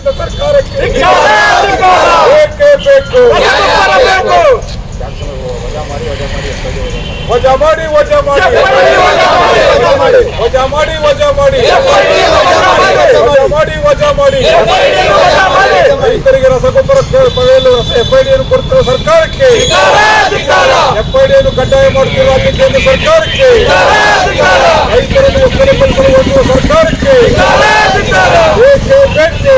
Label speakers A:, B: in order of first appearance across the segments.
A: ಕೇಂದ್ರ ಸರ್ಕಾರಕ್ಕೆ ಏಕೆ ಬೇಕು? ವಜಾ ಮಾಡಿ ವಜಾ ಮಾಡಿ ವಜಾ ಮಾಡಿ ವಜಾ ಮಾಡಿ ಮಾಡಿ ವಜಾ ಮಾಡಿ ರೈತರಿಗೆ ರಸಗೊಬ್ಬರ ಎಫ್ಐಡಿಯನ್ನು ಕೊಡ್ತಿರುವ ಸರ್ಕಾರಕ್ಕೆ, ಎಫ್ಐಡಿಯನ್ನು ಕಡ್ಡಾಯ ಮಾಡುತ್ತಿರುವ ಕೇಂದ್ರ ಸರ್ಕಾರಕ್ಕೆ, ರೈತರನ್ನು ಒಕ್ಕಲಿಸಿಕೊಳ್ಳುವ ಸರ್ಕಾರಕ್ಕೆ ಏಕೆ ಬೇಕು?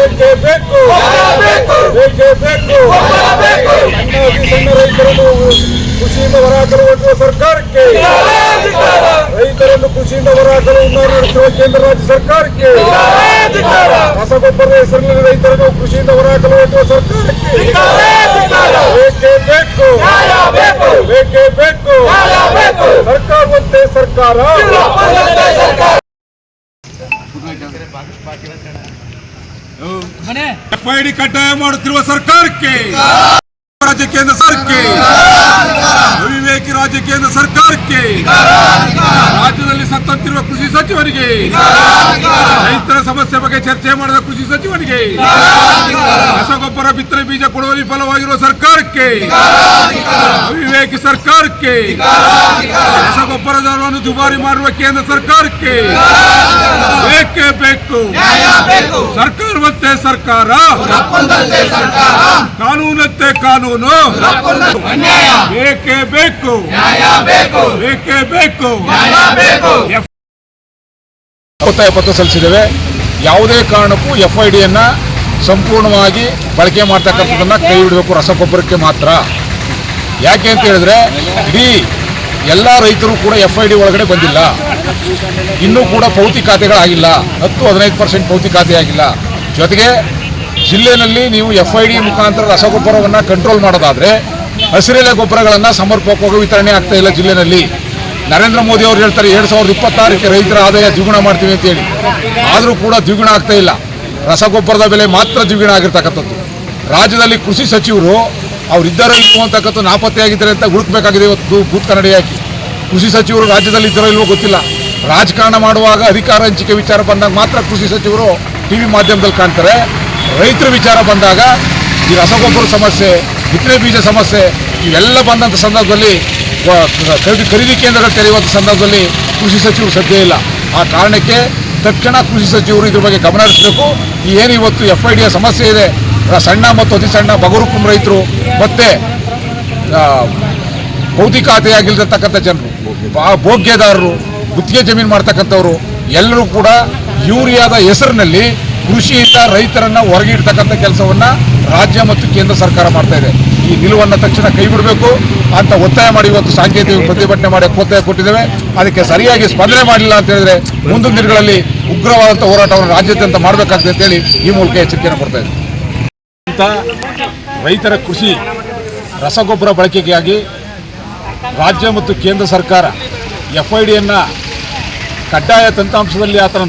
A: ಏಕೆ ಬೇಕು? ಏಕೆ ಬೇಕು? ಸಣ್ಣ ರೈತರನ್ನು ಕೃಷಿಯಿಂದ ಹೊರಹಾಕಲು ಹೊರಟಿರುವ ಸರ್ಕಾರಕ್ಕೆ, ರೈತರನ್ನು ಕೃಷಿಯಿಂದ ಹೊರಹಾಕಲು ಹುನ್ನಾರ ನಡೆಸುವ ಕೇಂದ್ರ ರಾಜ್ಯ ಸರ್ಕಾರಕ್ಕೆ, ರಸಗೊಬ್ಬರದ ಹೆಸರಿನಲ್ಲಿ ರೈತರನ್ನು ಕೃಷಿಯಿಂದ ಹೊರಹಾಕಲು ಹೊರಟಿರುವ ಸರ್ಕಾರಕ್ಕೆ ಏಕೆ ಬೇಕು? ಏಕೆ ಬೇಕು? ಸರ್ಕಾರವಂತೆ ಸರ್ಕಾರ. ಎಫ್ಐಡಿ ಕಡ್ಡಾಯ ಮಾಡುತ್ತಿರುವ ಸರ್ಕಾರಕ್ಕೆ, ರಾಜ್ಯ ಕೇಂದ್ರ ಸರ್ಕಾರಕ್ಕೆ, ಅವಿವೇಕಿ ರಾಜ್ಯ ಕೇಂದ್ರ ಸರ್ಕಾರಕ್ಕೆ, ರಾಜ್ಯದಲ್ಲಿ ಸತ್ತಂತಿರುವ ಕೃಷಿ ಸಚಿವರಿಗೆ, ರೈತರ ಸಮಸ್ಯೆ ಬಗ್ಗೆ ಚರ್ಚೆ ಮಾಡಿದ ಕೃಷಿ ಸಚಿವರಿಗೆ, ರಸಗೊಬ್ಬರ ಬಿತ್ತನೆ ಬೀಜ ಕೊಡುವಲ್ಲಿ ವಿಫಲವಾಗಿರುವ ಸರ್ಕಾರಕ್ಕೆ, ಅವಿವೇಕಿ ಸರ್ಕಾರಕ್ಕೆ, ರಸಗೊಬ್ಬರ ದರವನ್ನು ದುಬಾರಿ ಮಾಡುವ ಕೇಂದ್ರ ಸರ್ಕಾರಕ್ಕೆ ಬೇಕೇ ಬೇಕು. ಸರ್ಕಾರವಂತೆ ಸರ್ಕಾರ, ಕಾನೂನಂತೆ ಕಾನೂನು ಬೇಕೇ ಬೇಕು. ಬೇಕೇ ಬೇಕು.
B: ಒತ್ತಾಯ ಪತ್ರ ಸಲ್ಲಿಸಿದ್ದೇವೆ. ಯಾವುದೇ ಕಾರಣಕ್ಕೂ ಎಫ್ಐಡಿಯನ್ನು ಸಂಪೂರ್ಣವಾಗಿ ಬಳಕೆ ಮಾಡ್ತಕ್ಕಂಥದ್ದನ್ನು ಕೈ ಬಿಡಬೇಕು, ರಸಗೊಬ್ಬರಕ್ಕೆ ಮಾತ್ರ. ಯಾಕೆ ಅಂತ ಹೇಳಿದ್ರೆ ಇಡೀ ಎಲ್ಲ ರೈತರು ಕೂಡ ಎಫ್ಐಡಿ ಒಳಗಡೆ ಬಂದಿಲ್ಲ, ಇನ್ನೂ ಕೂಡ ಪೌತಿ ಖಾತೆಗಳಾಗಿಲ್ಲ. 10-15% ಪೌತಿ ಖಾತೆ ಆಗಿಲ್ಲ. ಜೊತೆಗೆ ಜಿಲ್ಲೆಯಲ್ಲಿ ನೀವು ಎಫ್ಐಡಿ ಮುಖಾಂತರ ರಸಗೊಬ್ಬರವನ್ನು ಕಂಟ್ರೋಲ್ ಮಾಡೋದಾದರೆ ಹಸಿರೆಲೆ ಗೊಬ್ಬರಗಳನ್ನು ಸಮರ್ಪಕವಾಗಿ ವಿತರಣೆ ಆಗ್ತಾ ಇಲ್ಲ ಜಿಲ್ಲೆಯಲ್ಲಿ. ನರೇಂದ್ರ ಮೋದಿ ಅವರು ಹೇಳ್ತಾರೆ 2026ಕ್ಕೆ ರೈತರ ಆದಾಯ ದ್ವಿಗುಣ ಮಾಡ್ತೀವಿ ಅಂತೇಳಿ, ಆದರೂ ಕೂಡ ದ್ವಿಗುಣ ಆಗ್ತಾ ಇಲ್ಲ. ರಸಗೊಬ್ಬರದ ಬೆಲೆ ಮಾತ್ರ ದ್ವಿಗುಣ ಆಗಿರ್ತಕ್ಕಂಥದ್ದು. ರಾಜ್ಯದಲ್ಲಿ ಕೃಷಿ ಸಚಿವರು ಅವರಿದ್ದಾರೋ ಇಲ್ವೋ ಅಂತಕ್ಕಂಥ ನಾಪತ್ತೆಯಾಗಿದ್ದಾರೆ ಅಂತ ಹುಡುಕಬೇಕಾಗಿದೆ. ಇವತ್ತು ಬೂತ್ ಕನ್ನಡಿ ಹಾಕಿ ಕೃಷಿ ಸಚಿವರು ರಾಜ್ಯದಲ್ಲಿ ಇದ್ದಾರೋ ಇಲ್ವೋ ಗೊತ್ತಿಲ್ಲ. ರಾಜಕಾರಣ ಮಾಡುವಾಗ ಅಧಿಕಾರ ಹಂಚಿಕೆ ವಿಚಾರ ಬಂದಾಗ ಮಾತ್ರ ಕೃಷಿ ಸಚಿವರು ಟಿವಿ ಮಾಧ್ಯಮದಲ್ಲಿ ಕಾಣ್ತಾರೆ. ರೈತರ ವಿಚಾರ ಬಂದಾಗ ಈ ರಸಗೊಬ್ಬರ ಸಮಸ್ಯೆ, ಬಿತ್ತನೆ ಬೀಜ ಸಮಸ್ಯೆ ಇವೆಲ್ಲ ಬಂದಂಥ ಸಂದರ್ಭದಲ್ಲಿ, ಖರೀದಿ ಕೇಂದ್ರಗಳು ತೆರೆಯುವಂಥ ಸಂದರ್ಭದಲ್ಲಿ ಕೃಷಿ ಸಚಿವರು ಸದ್ಯ ಇಲ್ಲ. ಆ ಕಾರಣಕ್ಕೆ ತಕ್ಷಣ ಕೃಷಿ ಸಚಿವರು ಇದ್ರ ಬಗ್ಗೆ ಗಮನ ಹರಿಸಬೇಕು. ಏನು ಇವತ್ತು ಎಫ್ಐಡಿಯ ಸಮಸ್ಯೆ ಇದೆ, ಸಣ್ಣ ಮತ್ತು ಅತಿ ಸಣ್ಣ ಬಗರುಕುಂ ರೈತರು ಮತ್ತು ಭೌತಿಕ ಖಾತೆಯಾಗಿಲ್ದಿರ್ತಕ್ಕಂಥ ಜನರು, ಭೋಗ್ಯದಾರರು, ಗುತ್ತಿಗೆ ಜಮೀನು ಮಾಡ್ತಕ್ಕಂಥವ್ರು ಎಲ್ಲರೂ ಕೂಡ ಯೂರಿಯಾದ ಹೆಸರಿನಲ್ಲಿ ಕೃಷಿಯಿಂದ ರೈತರನ್ನು ಹೊರಗಿಡ್ತಕ್ಕಂಥ ಕೆಲಸವನ್ನು ರಾಜ್ಯ ಮತ್ತು ಕೇಂದ್ರ ಸರ್ಕಾರ ಮಾಡ್ತಾ ಇದೆ. ಈ ನಿಲುವನ್ನು ತಕ್ಷಣ ಕೈ ಬಿಡಬೇಕು ಅಂತ ಒತ್ತಾಯ ಮಾಡಿ ಇವತ್ತು ಸಾಂಕೇತಿಕ ಪ್ರತಿಭಟನೆ ಮಾಡಿ ಒತ್ತಾಯ ಕೊಟ್ಟಿದ್ದೇವೆ. ಅದಕ್ಕೆ ಸರಿಯಾಗಿ ಸ್ಪಂದನೆ ಮಾಡಲಿಲ್ಲ ಅಂತ ಹೇಳಿದ್ರೆ ಮುಂದಿನ ದಿನಗಳಲ್ಲಿ ಉಗ್ರವಾದಂಥ ಹೋರಾಟವನ್ನು ರಾಜ್ಯಾದ್ಯಂತ ಮಾಡಬೇಕಾಗ್ತದೆ ಅಂತೇಳಿ ಈ ಮೂಲಕ ಎಚ್ಚರಿಕೆಯನ್ನು ಕೊಡ್ತಾ ಇದೆ. ರೈತರ ಕೃಷಿ ರಸಗೊಬ್ಬರ ಬಳಕೆಗಾಗಿ ರಾಜ್ಯ ಮತ್ತು ಕೇಂದ್ರ ಸರ್ಕಾರ ಎಫ್ಐಡಿಯನ್ನು ಕಡ್ಡಾಯ ತಂತ್ರಾಂಶದಲ್ಲಿ ಆತನ